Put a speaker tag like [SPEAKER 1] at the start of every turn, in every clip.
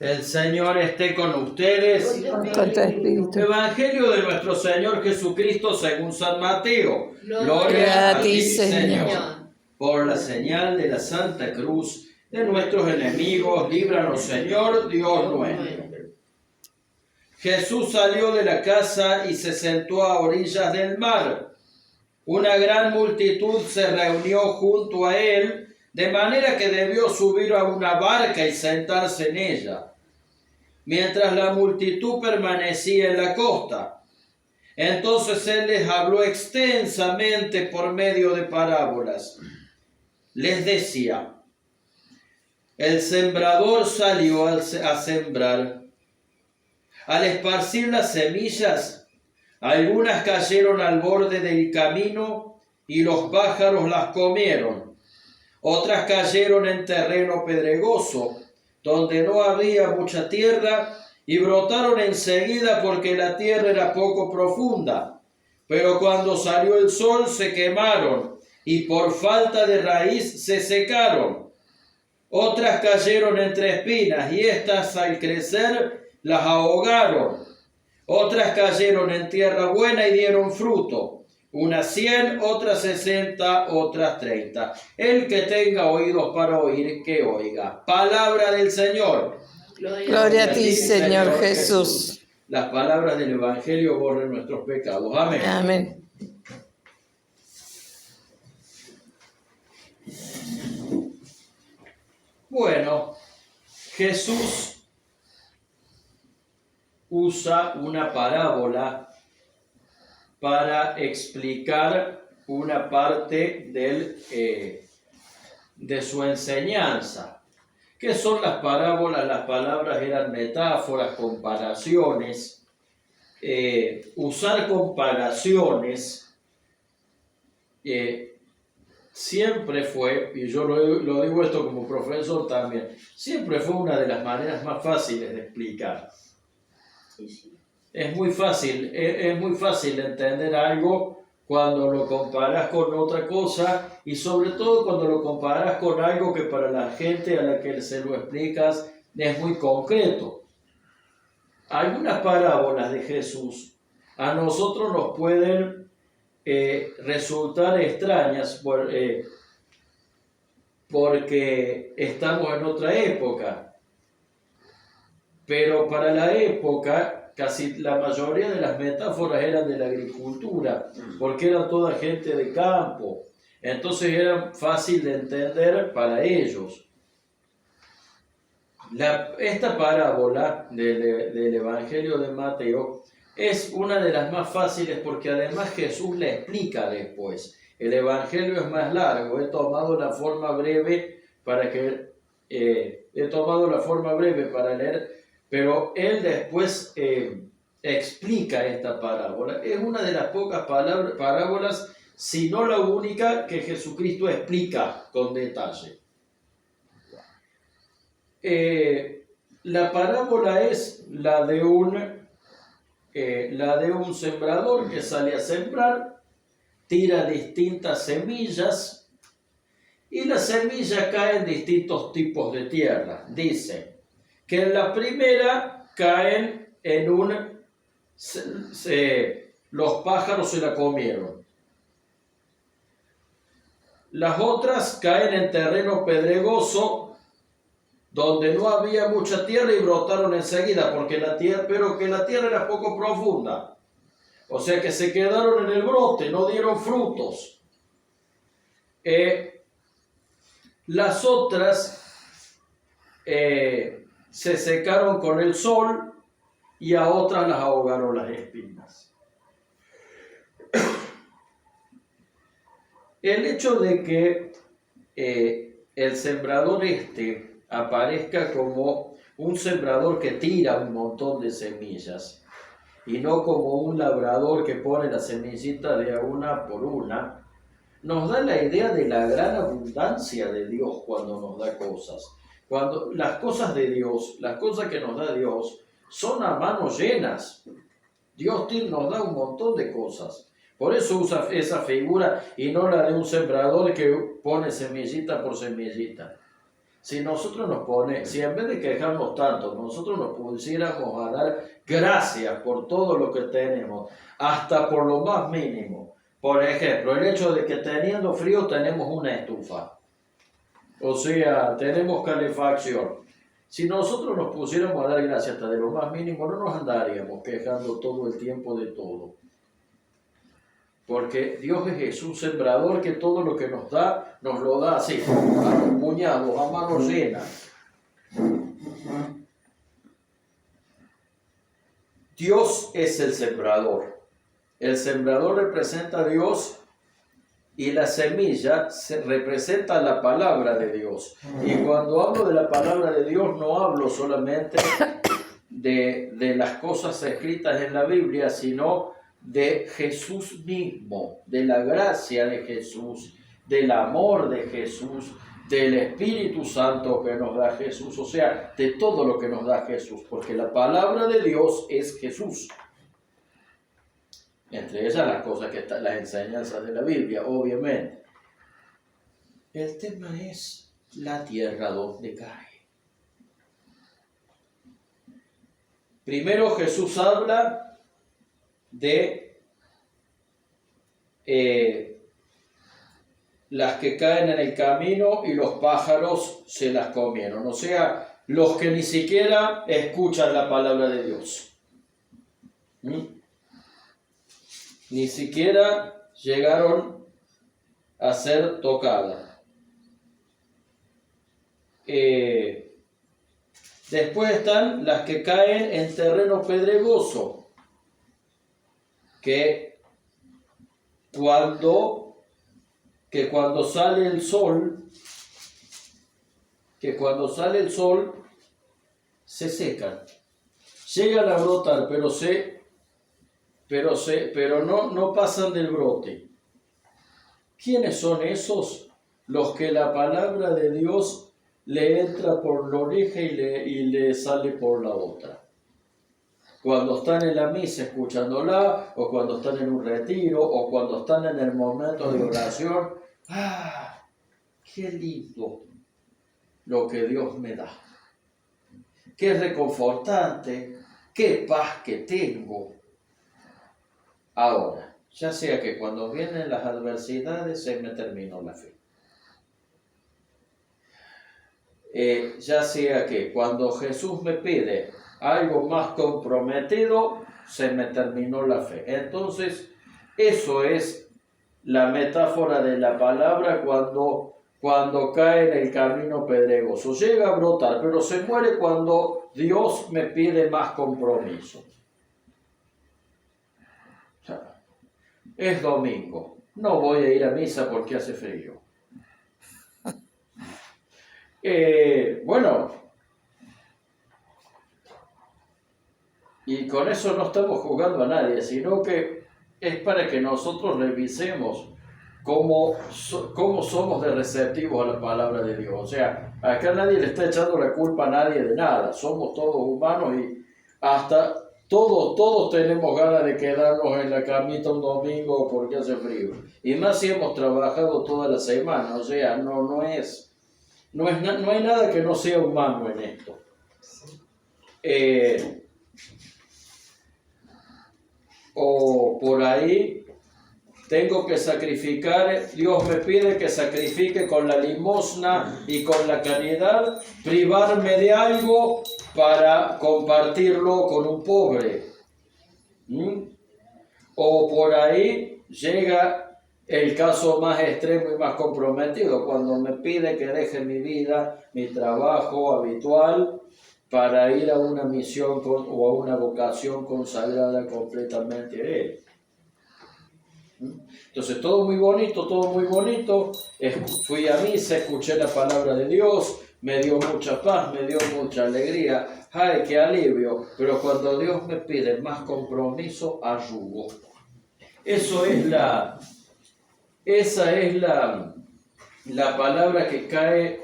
[SPEAKER 1] El Señor esté con ustedes.
[SPEAKER 2] Con tu espíritu.
[SPEAKER 1] Evangelio de nuestro Señor Jesucristo según San Mateo.
[SPEAKER 2] Gloria a ti, Señor.
[SPEAKER 1] Por la señal de la Santa Cruz de nuestros enemigos, líbranos, Señor, Dios nuestro. Jesús salió de la casa y se sentó a orillas del mar. Una gran multitud se reunió junto a él, de manera que debió subir a una barca y sentarse en ella, mientras la multitud permanecía en la costa. Entonces él les habló extensamente por medio de parábolas. Les decía: el sembrador salió a sembrar. Al esparcir las semillas, algunas cayeron al borde del camino y los pájaros las comieron. Otras cayeron en terreno pedregoso, donde no había mucha tierra, y brotaron enseguida porque la tierra era poco profunda. Pero cuando salió el sol se quemaron, y por falta de raíz se secaron. Otras cayeron entre espinas, y éstas al crecer las ahogaron. Otras cayeron en tierra buena y dieron fruto, unas 100, otras 60, otras 30. El que tenga oídos para oír, que oiga. Palabra del Señor.
[SPEAKER 2] Gloria a ti, Señor Jesús.
[SPEAKER 1] Las palabras del Evangelio borren nuestros pecados. Amén.
[SPEAKER 2] Amén.
[SPEAKER 1] Bueno, Jesús usa una parábola para explicar una parte de su enseñanza. ¿Qué son las parábolas? Las palabras eran metáforas, comparaciones. Usar comparaciones siempre fue, y yo lo digo esto como profesor también, siempre fue una de las maneras más fáciles de explicar. Es muy fácil entender algo cuando lo comparas con otra cosa, y sobre todo cuando lo comparas con algo que para la gente a la que se lo explicas es muy concreto. Algunas parábolas de Jesús a nosotros nos pueden resultar extrañas porque estamos en otra época, pero para la época casi la mayoría de las metáforas eran de la agricultura, porque eran toda gente de campo, entonces era fácil de entender para ellos. Esta parábola del Evangelio de Mateo es una de las más fáciles porque además Jesús la explica después. El Evangelio es más largo, he tomado la forma breve para leer, pero él después explica esta parábola. Es una de las pocas parábolas, si no la única, que Jesucristo explica con detalle. La parábola es la de un sembrador que sale a sembrar, tira distintas semillas y las semillas caen en distintos tipos de tierra. Dice que en la primera caen los pájaros se la comieron. Las otras caen en terreno pedregoso, donde no había mucha tierra y brotaron enseguida, pero que la tierra era poco profunda. O sea que se quedaron en el brote, no dieron frutos. Las otras se secaron con el sol y a otras las ahogaron las espinas. El hecho de que el sembrador aparezca como un sembrador que tira un montón de semillas y no como un labrador que pone la semillita de una por una, nos da la idea de la gran abundancia de Dios cuando nos da cosas. Cuando las cosas de Dios, las cosas que nos da Dios, son a manos llenas. Dios nos da un montón de cosas. Por eso usa esa figura y no la de un sembrador que pone semillita por semillita. si nosotros si en vez de quejarnos tanto, nosotros nos pusiéramos a dar gracias por todo lo que tenemos, hasta por lo más mínimo. Por ejemplo, el hecho de que teniendo frío tenemos una estufa. O sea, tenemos calefacción. Si nosotros nos pusiéramos a dar gracias hasta de lo más mínimo, no nos andaríamos quejando todo el tiempo de todo. Porque Dios es un sembrador que todo lo que nos da, nos lo da así, a los puñados, a mano llena. Dios es el sembrador. El sembrador representa a Dios y la semilla representa la palabra de Dios. Y cuando hablo de la palabra de Dios, no hablo solamente de las cosas escritas en la Biblia, sino de Jesús mismo, de la gracia de Jesús, del amor de Jesús, del Espíritu Santo que nos da Jesús, o sea, de todo lo que nos da Jesús, porque la palabra de Dios es Jesús. Entre ellas las cosas que están, las enseñanzas de la Biblia, obviamente. El tema es la tierra donde cae. Primero Jesús habla de las que caen en el camino y los pájaros se las comieron. O sea, los que ni siquiera escuchan la palabra de Dios. Ni siquiera llegaron a ser tocadas. Después están las que caen en terreno pedregoso, que cuando sale el sol, se secan, llegan a brotar, pero no pasan del brote. ¿Quiénes son esos? Los que la palabra de Dios le entra por la oreja y le sale por la otra. Cuando están en la misa escuchándola, o cuando están en un retiro, o cuando están en el momento de oración. ¡Ah! ¡Qué lindo lo que Dios me da! ¡Qué reconfortante! ¡Qué paz que tengo! Ahora, ya sea que cuando vienen las adversidades se me terminó la fe. Ya sea que cuando Jesús me pide algo más comprometido, se me terminó la fe. Entonces, eso es la metáfora de la palabra cuando cae en el camino pedregoso. Llega a brotar, pero se muere cuando Dios me pide más compromiso. O sea, es domingo, no voy a ir a misa porque hace frío. Y con eso no estamos juzgando a nadie, sino que es para que nosotros revisemos cómo somos de receptivos a la palabra de Dios. O sea, acá nadie le está echando la culpa a nadie de nada. Somos todos humanos y hasta todos tenemos ganas de quedarnos en la camita un domingo porque hace frío. Y más si hemos trabajado toda la semana. O sea, no hay nada que no sea humano en esto. O por ahí tengo que sacrificar, Dios me pide que sacrifique con la limosna y con la caridad, privarme de algo para compartirlo con un pobre. O por ahí llega el caso más extremo y más comprometido, cuando me pide que deje mi vida, mi trabajo habitual, para ir a una misión o a una vocación consagrada completamente a Él. Entonces todo muy bonito. Fui a misa, escuché la palabra de Dios, me dio mucha paz, me dio mucha alegría. ¡Ay, qué alivio! Pero cuando Dios me pide más compromiso, ayudo. Esa es la palabra que cae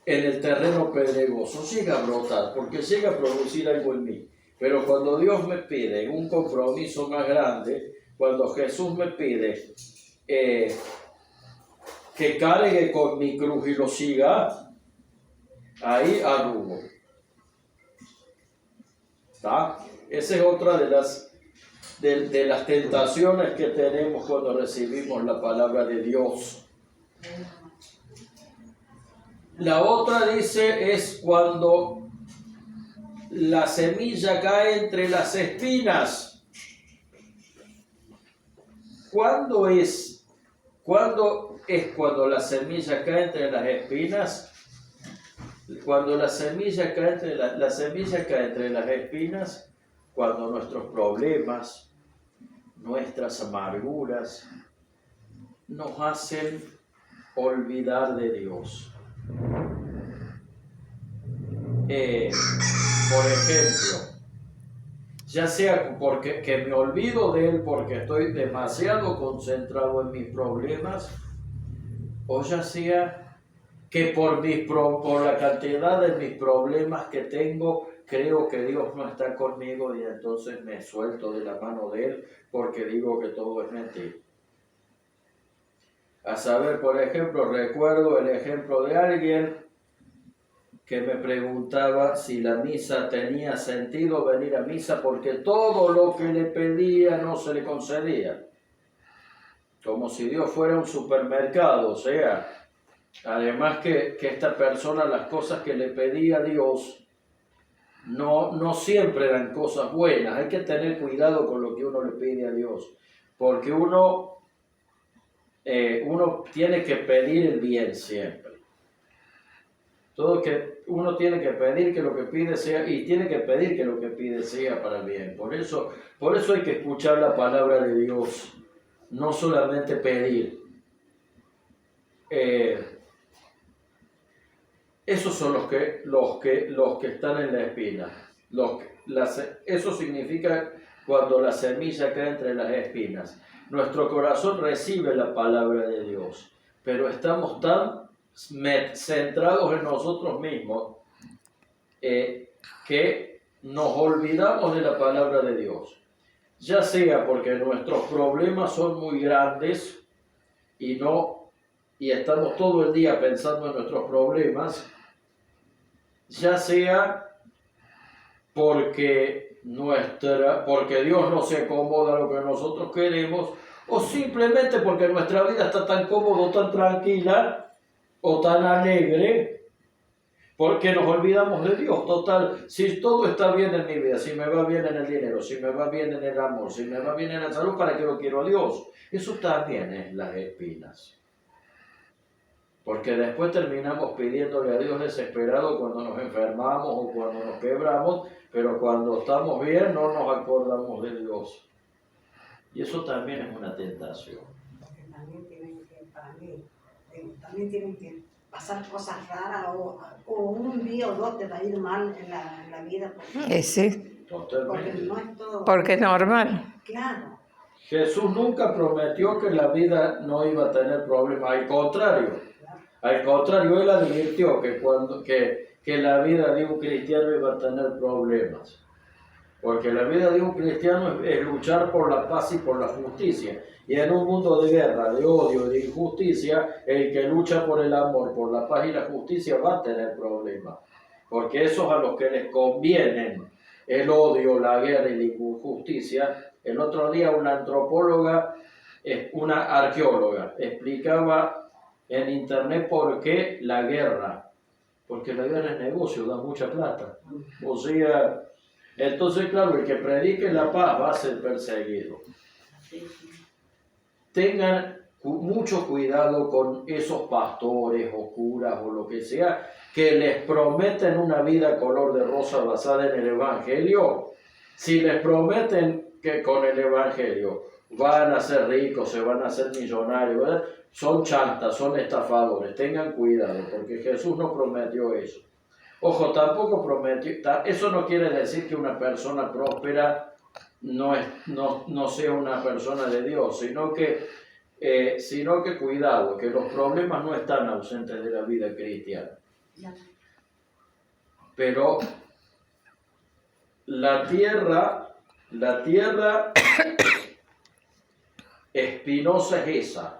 [SPEAKER 1] en el terreno pedregoso. Llega a brotar, porque llega a producir algo en mí. Pero cuando Dios me pide un compromiso más grande, cuando Jesús me pide que cargue con mi cruz y lo siga, ahí adubo. ¿Está? Esa es otra de las tentaciones que tenemos cuando recibimos la palabra de Dios. La otra dice es cuando la semilla cae entre las espinas. ¿Cuándo es cuando la semilla cae entre las espinas? Cuando la semilla cae entre las espinas, cuando nuestros problemas, nuestras amarguras nos hacen olvidar de Dios. Por ejemplo, ya sea porque que me olvido de Él porque estoy demasiado concentrado en mis problemas, o ya sea que por la cantidad de mis problemas que tengo, creo que Dios no está conmigo y entonces me suelto de la mano de Él porque digo que todo es mentira. A saber, por ejemplo, recuerdo el ejemplo de alguien que me preguntaba si la misa tenía sentido venir a misa porque todo lo que le pedía no se le concedía. Como si Dios fuera un supermercado, o sea, además que esta persona las cosas que le pedía a Dios no siempre eran cosas buenas. Hay que tener cuidado con lo que uno le pide a Dios, porque uno tiene que pedir el bien siempre. Todo que uno tiene que pedir que lo que pide sea, y tiene que pedir que lo que pide sea para el bien. Por eso hay que escuchar la palabra de Dios, no solamente pedir. Esos son los que están en la espina. Eso significa cuando la semilla cae entre las espinas. Nuestro corazón recibe la palabra de Dios, pero estamos tan centrados en nosotros mismos que nos olvidamos de la palabra de Dios. Ya sea porque nuestros problemas son muy grandes y estamos todo el día pensando en nuestros problemas, ya sea porque Dios no se acomoda a lo que nosotros queremos, o simplemente porque nuestra vida está tan cómoda, tan tranquila o tan alegre, porque nos olvidamos de Dios. Total, si todo está bien en mi vida, si me va bien en el dinero, si me va bien en el amor, si me va bien en la salud, ¿para qué lo quiero a Dios? Eso también es las espinas. Porque después terminamos pidiéndole a Dios desesperado cuando nos enfermamos o cuando nos quebramos, pero cuando estamos bien no nos acordamos de Dios. Y eso también es una tentación.
[SPEAKER 3] Porque también tienen que pasar cosas raras o un día o dos te va a ir mal en la vida.
[SPEAKER 2] Sí.
[SPEAKER 3] Porque no es todo.
[SPEAKER 2] Porque es normal.
[SPEAKER 3] Claro.
[SPEAKER 1] Jesús nunca prometió que la vida no iba a tener problemas, al contrario. Al contrario, Él advirtió que la vida de un cristiano iba a tener problemas. Porque la vida de un cristiano es luchar por la paz y por la justicia. Y en un mundo de guerra, de odio, de injusticia, el que lucha por el amor, por la paz y la justicia va a tener problemas. Porque esos a los que les convienen el odio, la guerra y la injusticia. El otro día una arqueóloga, explicaba en internet por qué la guerra. Porque la guerra es negocio, da mucha plata. O sea, entonces claro, el que predique la paz va a ser perseguido. Tengan mucho cuidado con esos pastores o curas o lo que sea que les prometen una vida color de rosa basada en el Evangelio. Si les prometen que con el Evangelio van a ser ricos, se van a hacer millonarios, ¿verdad? Son chantas, son estafadores. Tengan cuidado, porque Jesús no prometió eso. Ojo, tampoco prometió, eso no quiere decir que una persona próspera no sea una persona de Dios, sino que cuidado, que los problemas no están ausentes de la vida cristiana. Pero la tierra espinosa es esa.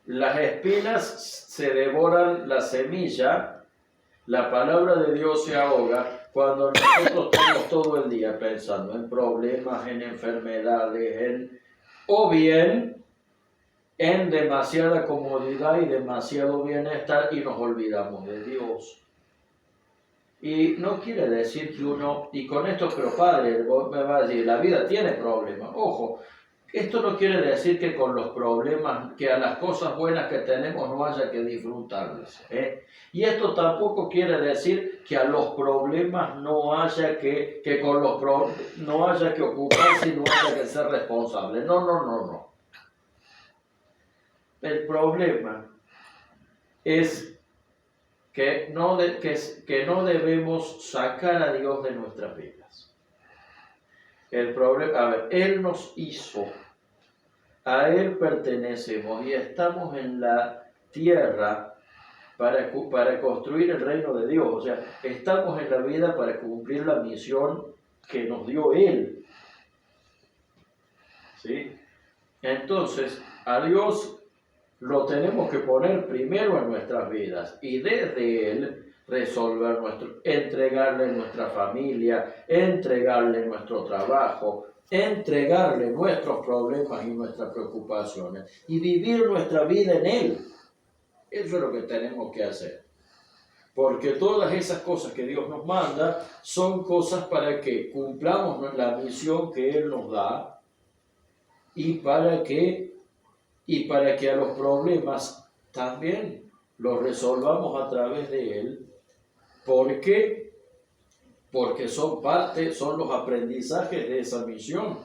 [SPEAKER 1] Las espinas se devoran la semilla La palabra de Dios se ahoga cuando nosotros estamos todo el día pensando en problemas, en enfermedades, o bien en demasiada comodidad y demasiado bienestar y nos olvidamos de Dios. Y no quiere decir que uno, y con esto, pero padre, vos me vas a decir, la vida tiene problemas. Ojo, esto no quiere decir que con los problemas, que a las cosas buenas que tenemos no haya que disfrutarlas. Y esto tampoco quiere decir que a los problemas no haya no haya que ocuparse y no haya que ser responsable. No. El problema es que no debemos sacar a Dios de nuestras vidas. El problema, Él nos hizo, a Él pertenecemos y estamos en la tierra para construir el reino de Dios. O sea, estamos en la vida para cumplir la misión que nos dio Él. ¿Sí? Entonces, a Dios lo tenemos que poner primero en nuestras vidas y desde Él resolver entregarle nuestra familia, entregarle nuestro trabajo, entregarle nuestros problemas y nuestras preocupaciones y vivir nuestra vida en Él. Eso es lo que tenemos que hacer. Porque todas esas cosas que Dios nos manda son cosas para que cumplamos la misión que Él nos da y para que a los problemas también los resolvamos a través de Él. ¿Por qué? Porque son los aprendizajes de esa misión.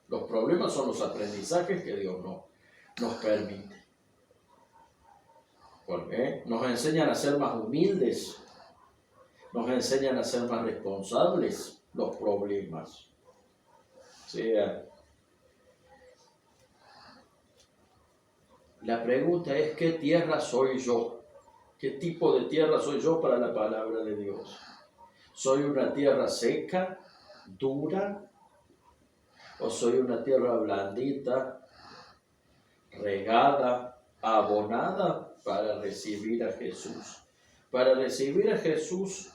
[SPEAKER 1] Los problemas son los aprendizajes que Dios nos permite. Porque nos enseñan a ser más humildes, nos enseñan a ser más responsables los problemas. O sea, la pregunta es, ¿qué tierra soy yo? ¿Qué tipo de tierra soy yo para la palabra de Dios? ¿Soy una tierra seca, dura? ¿O soy una tierra blandita, regada, abonada para recibir a Jesús? Para recibir a Jesús,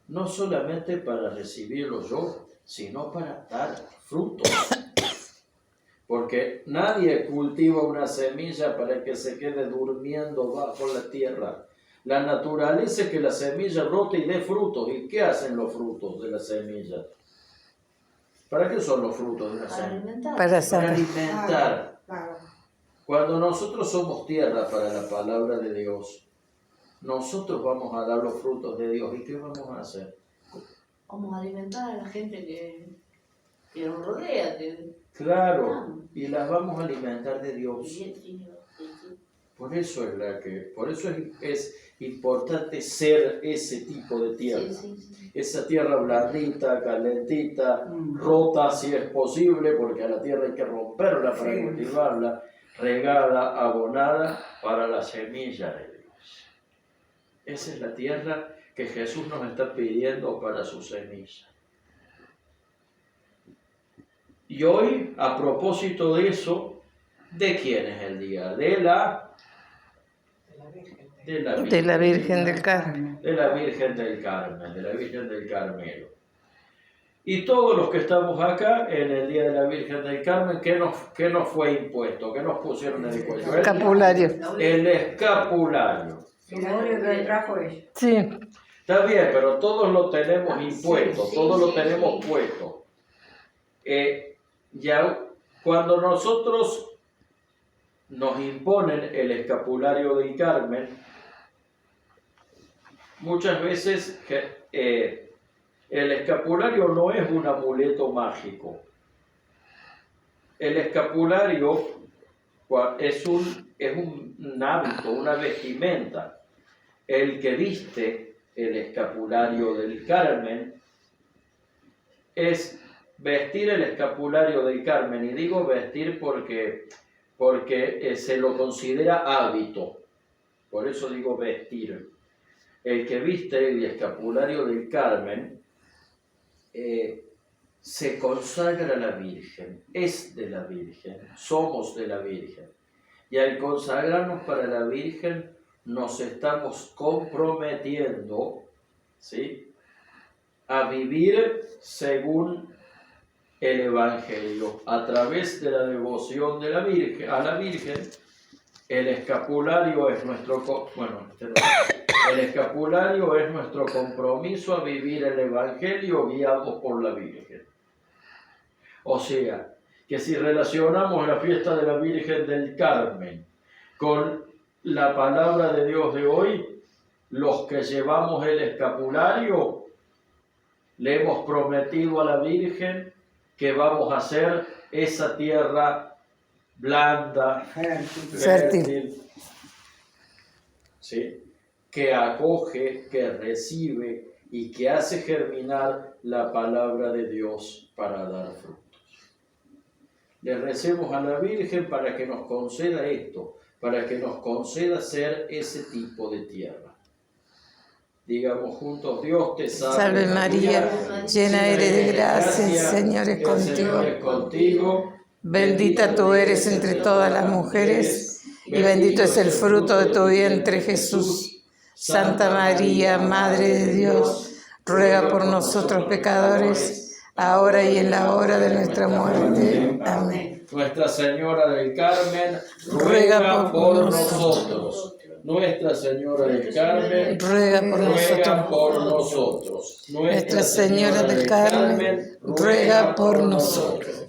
[SPEAKER 1] no solamente para recibirlo yo, sino para dar frutos. Porque nadie cultiva una semilla para que se quede durmiendo bajo la tierra. La naturaleza es que la semilla brote y dé frutos. ¿Y qué hacen los frutos de la semilla? ¿Para qué son los frutos de la semilla?
[SPEAKER 2] Para
[SPEAKER 1] alimentar.
[SPEAKER 3] Claro.
[SPEAKER 1] Cuando nosotros somos tierra para la palabra de Dios, nosotros vamos a dar los frutos de Dios. ¿Y qué vamos a hacer?
[SPEAKER 4] Vamos a alimentar a la gente que nos rodea.
[SPEAKER 1] Claro, y las vamos a alimentar de Dios. Por eso es importante ser ese tipo de tierra. Esa tierra blandita, calentita, rota si es posible, porque a la tierra hay que romperla para cultivarla, regada, abonada para la semilla de Dios. Esa es la tierra que Jesús nos está pidiendo para su semilla. Y hoy, a propósito de eso, ¿de quién es el día? De la
[SPEAKER 2] Virgen del Carmen.
[SPEAKER 1] De la Virgen del Carmen, de la Virgen del Carmelo. Y todos los que estamos acá en el día de la Virgen del Carmen, ¿qué nos fue impuesto? ¿Qué nos pusieron en el cuello?
[SPEAKER 2] Escapulario.
[SPEAKER 1] El escapulario.
[SPEAKER 3] Que trajo ella.
[SPEAKER 2] Sí.
[SPEAKER 1] Está bien, pero todos lo tenemos impuesto, todos lo tenemos puesto. Ya cuando nosotros nos imponen el escapulario del Carmen, muchas veces el escapulario no es un amuleto mágico. El escapulario es un hábito, una vestimenta. El que viste el escapulario del Carmen es vestir el escapulario del Carmen. Y digo vestir porque se lo considera hábito. Por eso digo vestir. El que viste el escapulario del Carmen se consagra a la Virgen, es de la Virgen, somos de la Virgen. Y al consagrarnos para la Virgen nos estamos comprometiendo ¿sí? A vivir según el Evangelio, a través de la devoción de la Virgen, a la Virgen. El escapulario es nuestro, el escapulario es nuestro compromiso a vivir el Evangelio guiados por la Virgen. O sea, que si relacionamos la fiesta de la Virgen del Carmen con la palabra de Dios de hoy, los que llevamos el escapulario le hemos prometido a la Virgen que vamos a hacer esa tierra blanda, fértil, ¿sí? Que acoge, que recibe y que hace germinar la palabra de Dios para dar frutos. Le recemos a la Virgen para que nos conceda esto, para que nos conceda ser ese tipo de tierra. Digamos juntos: Dios te salve,
[SPEAKER 2] Salve María, llena eres de gracia, el Señor es contigo. Bendita tú eres entre todas las mujeres, y bendito es el fruto de tu vientre, Jesús. Santa María, Madre de Dios, ruega por nosotros pecadores, ahora y en la hora de nuestra muerte. Amén.
[SPEAKER 1] Nuestra Señora del Carmen, ruega por nosotros. Nuestra Señora del Carmen,
[SPEAKER 2] ruega por
[SPEAKER 1] nosotros.
[SPEAKER 2] Nuestra Señora del Carmen, ruega por nosotros.